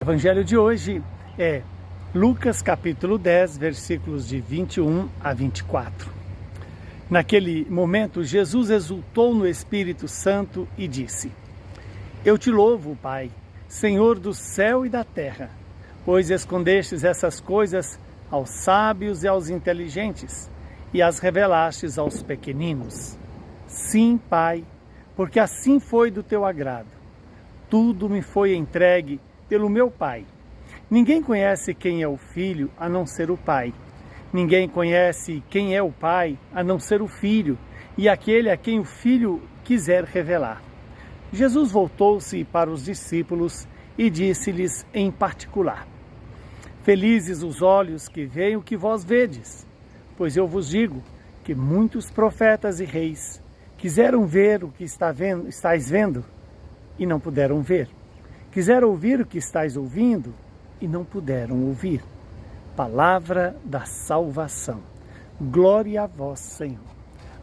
O evangelho de hoje é Lucas capítulo 10, versículos de 21 a 24. Naquele momento, Jesus exultou no Espírito Santo e disse: Eu te louvo, Pai, Senhor do céu e da terra, pois escondestes essas coisas aos sábios e aos inteligentes e as revelastes aos pequeninos. Sim, Pai, porque assim foi do teu agrado. Tudo me foi entregue pelo meu Pai. Ninguém conhece quem é o Filho a não ser o Pai. Ninguém conhece quem é o Pai a não ser o Filho e aquele a quem o Filho quiser revelar. Jesus voltou-se para os discípulos e disse-lhes em particular: Felizes os olhos que veem o que vós vedes, pois eu vos digo que muitos profetas e reis quiseram ver o que estáis vendo e não puderam ver. Quiseram ouvir o que estáis ouvindo e não puderam ouvir. Palavra da salvação. Glória a vós, Senhor.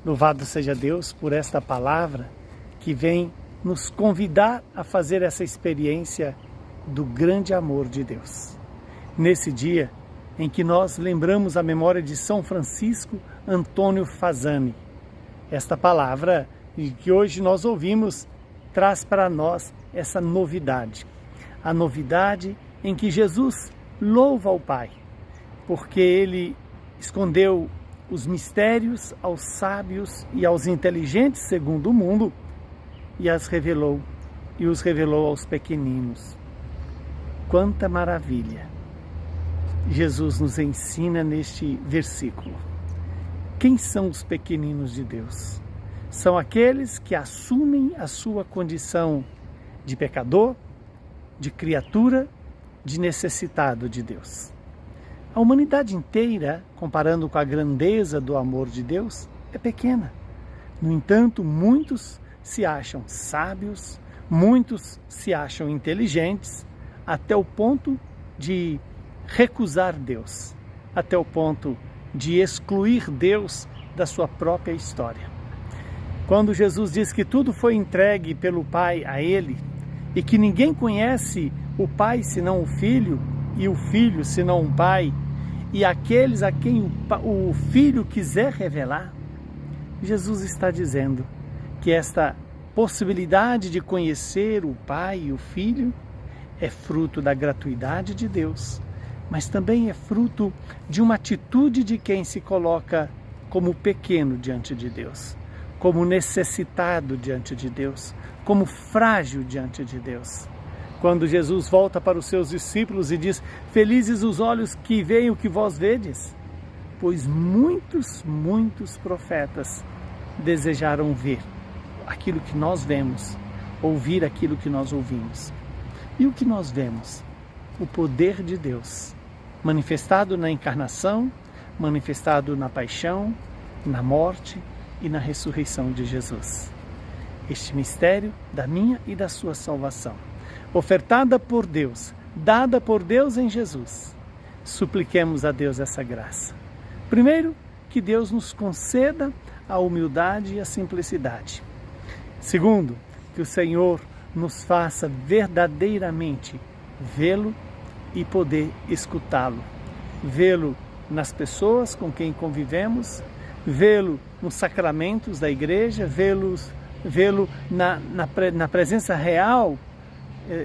Louvado seja Deus por esta palavra que vem nos convidar a fazer essa experiência do grande amor de Deus. Nesse dia em que nós lembramos a memória de São Francisco Antônio Fasani, esta palavra que hoje nós ouvimos traz para nós essa novidade. A novidade em que Jesus louva ao Pai, porque Ele escondeu os mistérios aos sábios e aos inteligentes segundo o mundo e os revelou aos pequeninos. Quanta maravilha! Jesus nos ensina neste versículo. Quem são os pequeninos de Deus? São aqueles que assumem a sua condição de pecador, de criatura, de necessitado de Deus. A humanidade inteira, comparando com a grandeza do amor de Deus, é pequena. No entanto, muitos se acham sábios, muitos se acham inteligentes, até o ponto de recusar Deus, até o ponto de excluir Deus da sua própria história. Quando Jesus diz que tudo foi entregue pelo Pai a Ele e que ninguém conhece o Pai senão o Filho e o Filho senão o Pai e aqueles a quem o Filho quiser revelar, Jesus está dizendo que esta possibilidade de conhecer o Pai e o Filho é fruto da gratuidade de Deus, mas também é fruto de uma atitude de quem se coloca como pequeno diante de Deus, como necessitado diante de Deus, como frágil diante de Deus. Quando Jesus volta para os seus discípulos e diz: Felizes os olhos que veem o que vós vedes, pois muitos profetas desejaram ver aquilo que nós vemos, ouvir aquilo que nós ouvimos. E o que nós vemos? O poder de Deus, manifestado na encarnação, manifestado na paixão, na morte e na ressurreição de Jesus. Este mistério da minha e da sua salvação, ofertada por Deus, dada por Deus em Jesus. Supliquemos a Deus essa graça. Primeiro, que Deus nos conceda a humildade e a simplicidade. Segundo, que o Senhor nos faça verdadeiramente vê-lo e poder escutá-lo. Vê-lo nas pessoas com quem convivemos, vê-lo nos sacramentos da igreja, vê-lo na presença real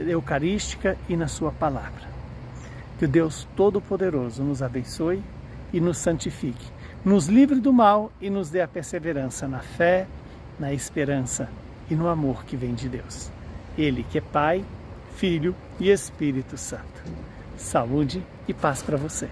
eucarística e na sua palavra. Que o Deus Todo-Poderoso nos abençoe e nos santifique, nos livre do mal e nos dê a perseverança na fé, na esperança e no amor que vem de Deus. Ele que é Pai, Filho e Espírito Santo. Saúde e paz para você.